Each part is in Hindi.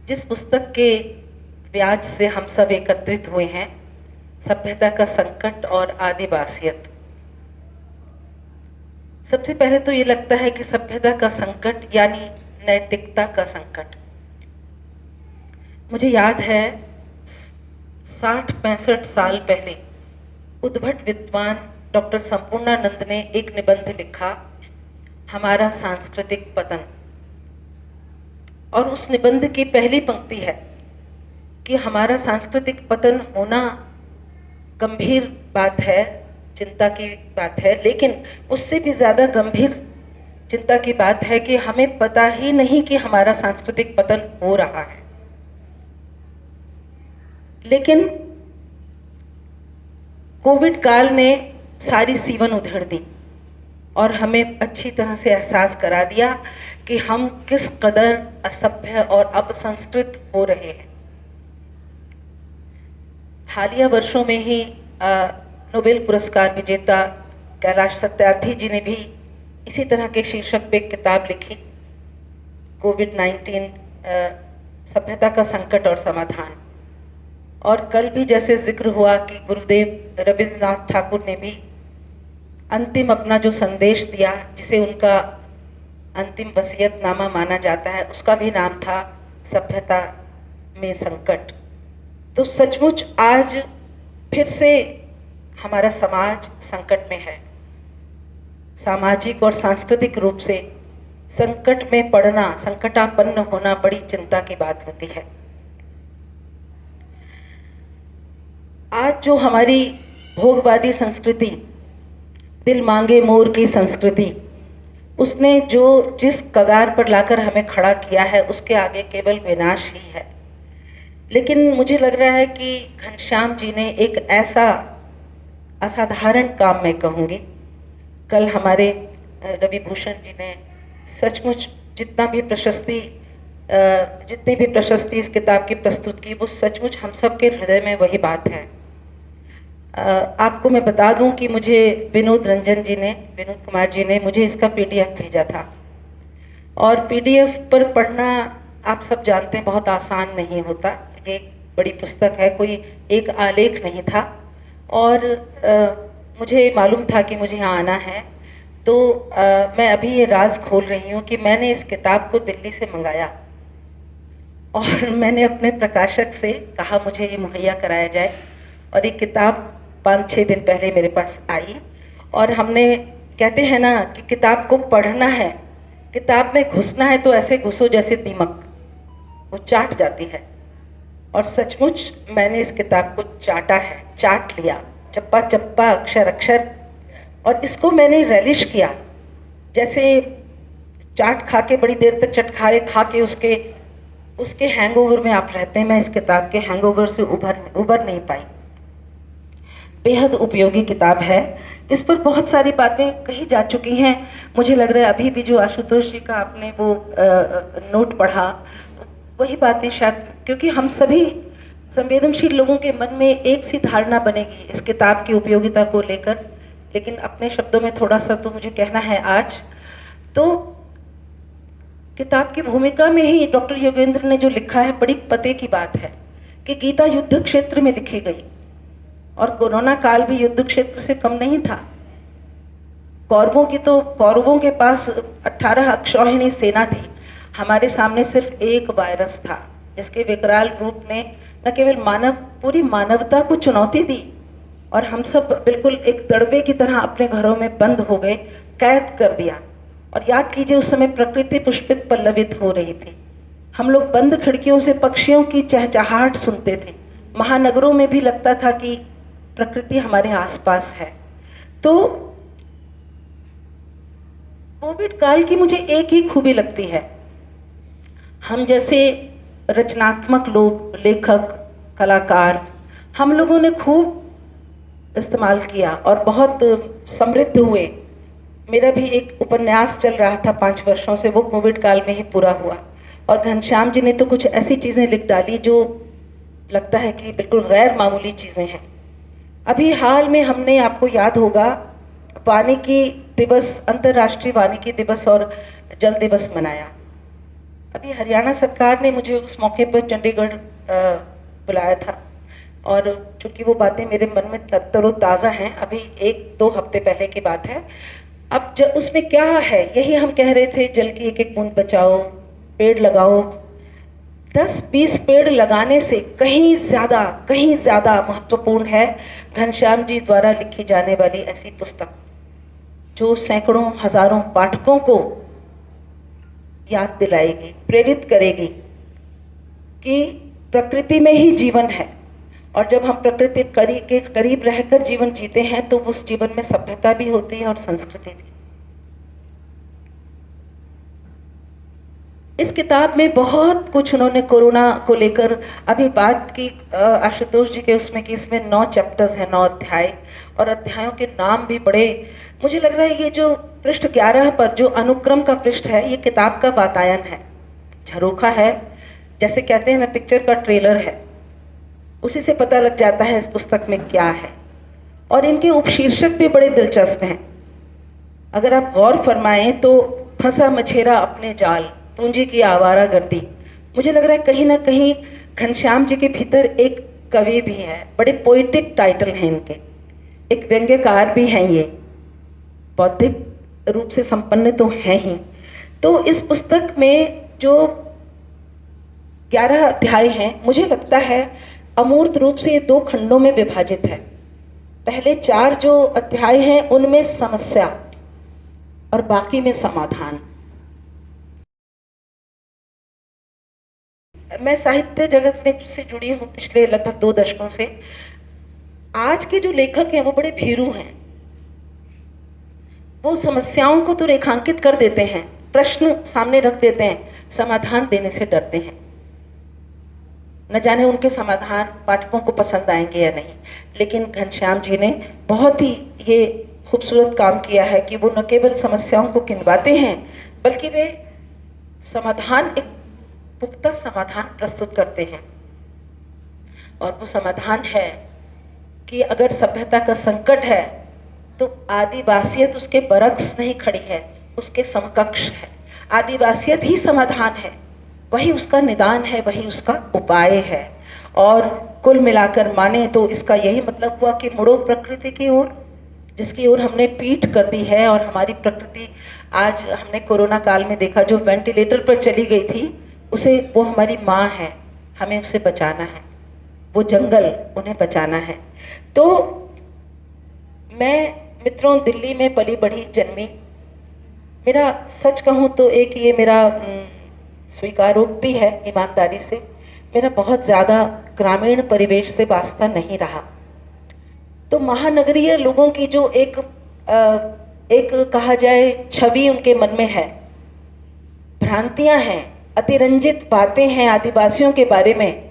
जिस पुस्तक के ब्याज से हम सब एकत्रित हुए हैं, सभ्यता का संकट और आदिवासियत। सबसे पहले तो ये लगता है कि सभ्यता का संकट यानी नैतिकता का संकट। मुझे याद है 60-65 साल पहले उद्भट विद्वान डॉक्टर संपूर्णानंद ने एक निबंध लिखा, हमारा सांस्कृतिक पतन। और उस निबंध की पहली पंक्ति है कि हमारा सांस्कृतिक पतन होना गंभीर बात है, चिंता की बात है, लेकिन उससे भी ज़्यादा गंभीर चिंता की बात है कि हमें पता ही नहीं कि हमारा सांस्कृतिक पतन हो रहा है। लेकिन कोविड काल ने सारी सीवन उधेड़ दी और हमें अच्छी तरह से एहसास करा दिया कि हम किस कदर असभ्य और अपसंस्कृत हो रहे हैं। हालिया वर्षों में ही नोबेल पुरस्कार विजेता कैलाश सत्यार्थी जी ने भी इसी तरह के शीर्षक पे किताब लिखी, कोविड-19 सभ्यता का संकट और समाधान। और कल भी जैसे जिक्र हुआ कि गुरुदेव रविंद्रनाथ ठाकुर ने भी अंतिम अपना जो संदेश दिया, जिसे उनका अंतिम वसीयतनामा माना जाता है, उसका भी नाम था सभ्यता में संकट। तो सचमुच आज फिर से हमारा समाज संकट में है। सामाजिक और सांस्कृतिक रूप से संकट में पड़ना, संकटापन्न होना बड़ी चिंता की बात होती है। आज जो हमारी भोगवादी संस्कृति, दिल मांगे मोर की संस्कृति, उसने जो जिस कगार पर लाकर हमें खड़ा किया है, उसके आगे केवल विनाश ही है। लेकिन मुझे लग रहा है कि घनश्याम जी ने एक ऐसा असाधारण काम, मैं कहूँगी, कल हमारे रवि भूषण जी ने सचमुच जितनी भी प्रशस्ति इस किताब की प्रस्तुत की, वो सचमुच हम सब के हृदय में वही बात है। आपको मैं बता दूं कि मुझे विनोद कुमार जी ने मुझे इसका पीडीएफ भेजा था, और पीडीएफ पर पढ़ना आप सब जानते हैं बहुत आसान नहीं होता। ये एक बड़ी पुस्तक है, कोई एक आलेख नहीं था। और मुझे मालूम था कि मुझे यहाँ आना है, तो मैं अभी ये राज खोल रही हूँ कि मैंने इस किताब को दिल्ली से मंगाया और मैंने अपने प्रकाशक से कहा मुझे ये मुहैया कराया जाए, और ये किताब 5-6 दिन पहले मेरे पास आई। और हमने, कहते हैं ना कि किताब को पढ़ना है, किताब में घुसना है तो ऐसे घुसो जैसे दीमक, वो चाट जाती है। और सचमुच मैंने इस किताब को चाटा है, चाट लिया, चप्पा चप्पा, अक्षर अक्षर, और इसको मैंने रेलिश किया। जैसे चाट खा के बड़ी देर तक चटखारे खा के उसके हैंगओवर में आप रहते हैं, मैं इस किताब के हैंगओवर से उबर नहीं पाई। बेहद उपयोगी किताब है। इस पर बहुत सारी बातें कही जा चुकी हैं। मुझे लग रहा है अभी भी जो आशुतोष जी का आपने वो नोट पढ़ा, वही बातें शायद, क्योंकि हम सभी संवेदनशील लोगों के मन में एक सी धारणा बनेगी इस किताब की उपयोगिता को लेकर। लेकिन अपने शब्दों में थोड़ा सा तो मुझे कहना है आज। तो किताब की भूमिका में ही डॉक्टर योगेंद्र ने जो लिखा है, बड़ी पते की बात है कि गीता युद्ध क्षेत्र में लिखी गई, और कोरोना काल भी युद्ध क्षेत्र से कम नहीं था। कौरवों के पास 18 अक्षौहिणी सेना थी, हमारे सामने सिर्फ एक वायरस था, जिसके विकराल रूप ने न केवल पूरी मानवता को चुनौती दी, और हम सब बिल्कुल एक दड़बे की तरह अपने घरों में बंद हो गए, कैद कर दिया। और याद कीजिए, उस समय प्रकृति पुष्पित पल्लवित हो रही थी। हम लोग बंद खिड़कियों से पक्षियों की चहचहाहट सुनते थे। महानगरों में भी लगता था कि प्रकृति हमारे आसपास है। तो कोविड काल की मुझे एक ही खूबी लगती है, हम जैसे रचनात्मक लोग, लेखक, कलाकार, हम लोगों ने खूब इस्तेमाल किया और बहुत समृद्ध हुए। मेरा भी एक उपन्यास चल रहा था 5 वर्षों से, वो कोविड काल में ही पूरा हुआ। और घनश्याम जी ने तो कुछ ऐसी चीज़ें लिख डाली जो लगता है कि बिल्कुल गैर मामूली चीज़ें हैं। अभी हाल में हमने, आपको याद होगा, वानिकी दिवस, अंतर्राष्ट्रीय वानिकी दिवस और जल दिवस मनाया। अभी हरियाणा सरकार ने मुझे उस मौके पर चंडीगढ़ बुलाया था, और चूंकि वो बातें मेरे मन में तरोताज़ा हैं, अभी 1-2 हफ्ते पहले की बात है। अब उसमें क्या है, यही हम कह रहे थे, जल की एक एक बूंद बचाओ, पेड़ लगाओ। 10-20 पेड़ लगाने से कहीं ज़्यादा महत्वपूर्ण है घनश्याम जी द्वारा लिखी जाने वाली ऐसी पुस्तक, जो सैकड़ों हजारों पाठकों को याद दिलाएगी, प्रेरित करेगी कि प्रकृति में ही जीवन है, और जब हम प्रकृति के करीब रहकर जीवन जीते हैं तो उस जीवन में सभ्यता भी होती है और संस्कृति भी। इस किताब में बहुत कुछ उन्होंने कोरोना को लेकर अभी बात की, आशुतोष जी के उसमें, कि इसमें 9 चैप्टर्स हैं, 9 अध्याय, और अध्यायों के नाम भी बड़े, मुझे लग रहा है ये जो पृष्ठ 11 पर जो अनुक्रम का पृष्ठ है, ये किताब का वातायन है, झरोखा है, जैसे कहते हैं ना, पिक्चर का ट्रेलर है, उसी से पता लग जाता है इस पुस्तक में क्या है। और इनके उपशीर्षक भी बड़े दिलचस्प हैं, अगर आप गौर फरमाएं तो, फंसा मछेरा अपने जाल, पूंजी की आवारागर्दी। मुझे लग रहा है कहीं ना कहीं घनश्याम जी के भीतर एक कवि भी है, बड़े पोइटिक टाइटल हैं इनके, एक व्यंग्यकार भी हैं, ये बौद्धिक रूप से संपन्न तो हैं ही। तो इस पुस्तक में जो 11 अध्याय हैं, मुझे लगता है अमूर्त रूप से ये 2 खंडों में विभाजित है। पहले 4 जो अध्याय हैं उनमें समस्या और बाकी में समाधान। मैं साहित्य जगत में से जुड़ी हूँ पिछले लगभग 2 दशकों से। आज के जो लेखक हैं वो बड़े भीरू हैं, वो समस्याओं को तो रेखांकित कर देते हैं, प्रश्न सामने रख देते हैं, समाधान देने से डरते हैं। न जाने उनके समाधान पाठकों को पसंद आएंगे या नहीं, लेकिन घनश्याम जी ने बहुत ही ये खूबसूरत काम किया है कि वो न केवल समस्याओं को गिनवाते हैं, बल्कि वे समाधान, एक पुख्ता समाधान प्रस्तुत करते हैं। और वो समाधान है कि अगर सभ्यता का संकट है तो आदिवासियत उसके बरक्स नहीं खड़ी है, उसके समकक्ष है। आदिवासियत ही समाधान है, वही उसका निदान है, वही उसका उपाय है। और कुल मिलाकर माने तो इसका यही मतलब हुआ कि मुड़ो प्रकृति की ओर, जिसकी ओर हमने पीठ कर दी है। और हमारी प्रकृति, आज हमने कोरोना काल में देखा, जो वेंटिलेटर पर चली गई थी, उसे, वो हमारी माँ है, हमें उसे बचाना है, वो जंगल उन्हें बचाना है। तो मैं मित्रों दिल्ली में पली बढ़ी जन्मी, मेरा सच कहूँ तो एक ये मेरा स्वीकारोक्ति है ईमानदारी से, मेरा बहुत ज़्यादा ग्रामीण परिवेश से वास्ता नहीं रहा। तो महानगरीय लोगों की जो एक कहा जाए छवि उनके मन में है, भ्रांतियां हैं, अतिरंजित बातें हैं आदिवासियों के बारे में।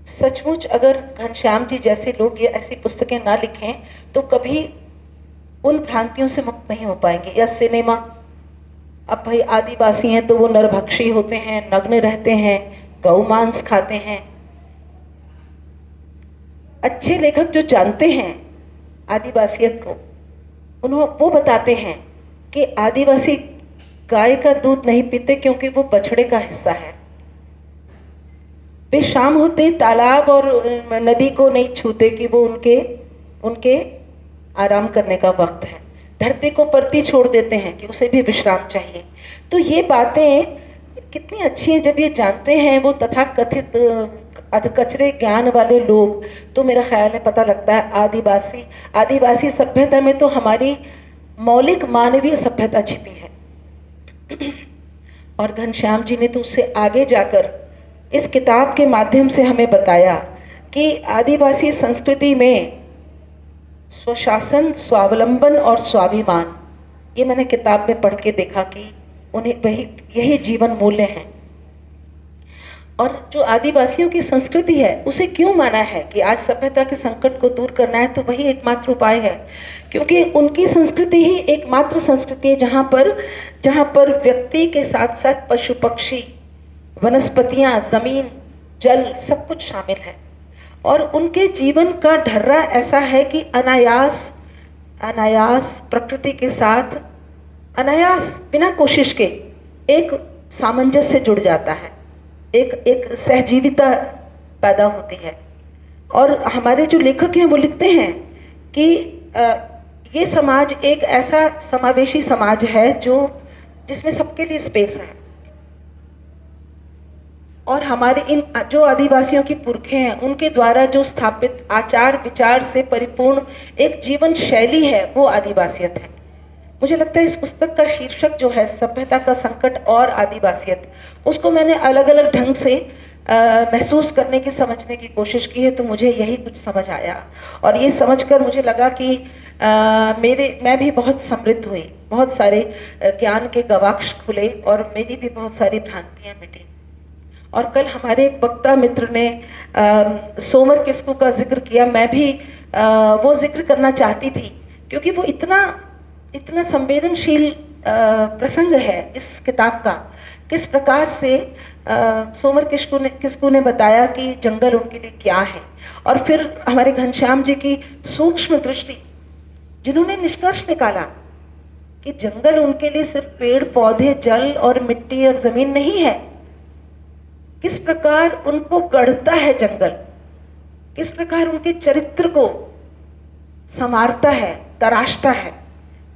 सचमुच अगर घनश्याम जी जैसे लोग ये ऐसी पुस्तकें ना लिखें तो कभी उन भ्रांतियों से मुक्त नहीं हो पाएंगे। या सिनेमा, अब भाई आदिवासी हैं तो वो नरभक्षी होते हैं, नग्न रहते हैं, गौ मांस खाते हैं। अच्छे लेखक जो जानते हैं आदिवासियत को, वो बताते हैं कि आदिवासी गाय का दूध नहीं पीते क्योंकि वो बछड़े का हिस्सा है। वे शाम होते तालाब और नदी को नहीं छूते कि वो उनके आराम करने का वक्त है। धरती को परती छोड़ देते हैं कि उसे भी विश्राम चाहिए। तो ये बातें कितनी अच्छी हैं जब ये जानते हैं वो तथाकथित अधकचरे ज्ञान वाले लोग। तो मेरा ख्याल है पता लगता है आदिवासी सभ्यता में तो हमारी मौलिक मानवीय सभ्यता छिपी है। और घनश्याम जी ने तो उससे आगे जाकर इस किताब के माध्यम से हमें बताया कि आदिवासी संस्कृति में स्वशासन, स्वावलंबन और स्वाभिमान, ये मैंने किताब में पढ़ के देखा कि उन्हें यही जीवन मूल्य हैं। और जो आदिवासियों की संस्कृति है उसे क्यों माना है कि आज सभ्यता के संकट को दूर करना है, तो वही एकमात्र उपाय है। क्योंकि उनकी संस्कृति ही एकमात्र संस्कृति है जहाँ पर व्यक्ति के साथ साथ पशु पक्षी, वनस्पतियाँ, जमीन, जल सब कुछ शामिल है। और उनके जीवन का ढर्रा ऐसा है कि अनायास प्रकृति के साथ, अनायास बिना कोशिश के एक सामंजस्य जुड़ जाता है, एक एक सहजीविता पैदा होती है। और हमारे जो लेखक हैं वो लिखते हैं कि ये समाज एक ऐसा समावेशी समाज है जो जिसमें सबके लिए स्पेस है। और हमारे इन जो आदिवासियों की पुरखे हैं उनके द्वारा जो स्थापित आचार विचार से परिपूर्ण एक जीवन शैली है वो आदिवासियत है। मुझे लगता है इस पुस्तक का शीर्षक जो है सभ्यता का संकट और आदिवासियत, उसको मैंने अलग अलग ढंग से महसूस करने की समझने की कोशिश की है, तो मुझे यही कुछ समझ आया। और ये समझकर मुझे लगा कि मैं भी बहुत समृद्ध हुई, बहुत सारे ज्ञान के गवाक्ष खुले और मेरी भी बहुत सारी भ्रांतियाँ मिटी। और कल हमारे एक वक्ता मित्र ने सोमर किस्कू का जिक्र किया, मैं भी वो जिक्र करना चाहती थी क्योंकि वो इतना संवेदनशील प्रसंग है इस किताब का। किस प्रकार से सोमर किस्कू ने बताया कि जंगल उनके लिए क्या है, और फिर हमारे घनश्याम जी की सूक्ष्म दृष्टि जिन्होंने निष्कर्ष निकाला कि जंगल उनके लिए सिर्फ पेड़ पौधे जल और मिट्टी और जमीन नहीं है, किस प्रकार उनको गढ़ता है जंगल, किस प्रकार उनके चरित्र को संवारता है, तराशता है।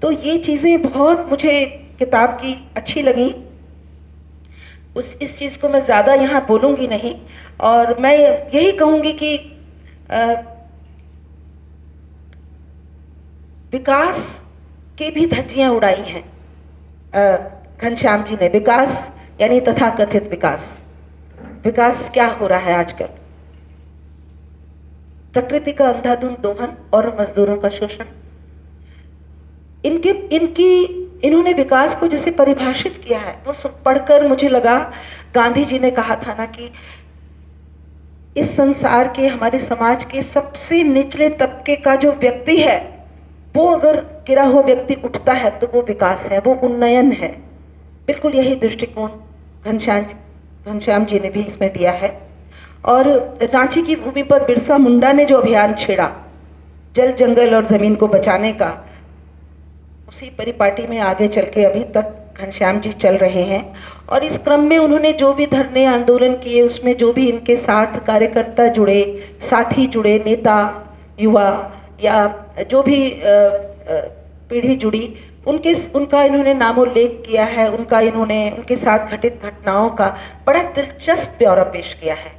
तो ये चीज़ें बहुत मुझे किताब की अच्छी लगी। इस चीज़ को मैं ज़्यादा यहाँ बोलूँगी नहीं, और मैं यही कहूँगी कि विकास के भी धज्जियाँ उड़ाई हैं घनश्याम जी ने। विकास यानी तथाकथित विकास क्या हो रहा है आजकल? प्रकृति का अंधाधुंध दोहन और मजदूरों का शोषण। इन्होंने विकास को जैसे परिभाषित किया है वो पढ़कर मुझे लगा गांधी जी ने कहा था ना कि इस संसार के, हमारे समाज के सबसे निचले तबके का जो व्यक्ति है वो अगर गिरा हुआ व्यक्ति उठता है तो वो विकास है, वो उन्नयन है। बिल्कुल यही दृष्टिकोण घनश्याम जी ने भी इसमें दिया है। और रांची की भूमि पर बिरसा मुंडा ने जो अभियान छेड़ा जल जंगल और जमीन को बचाने का, उसी परिपाटी में आगे चल के अभी तक घनश्याम जी चल रहे हैं। और इस क्रम में उन्होंने जो भी धरने आंदोलन किए, उसमें जो भी इनके साथ कार्यकर्ता जुड़े, साथी जुड़े, नेता, युवा या जो भी पीढ़ी जुड़ी, उनका इन्होंने नामोल्लेख किया है, उनके साथ घटित घटनाओं का बड़ा दिलचस्प ब्यौरा पेश किया है।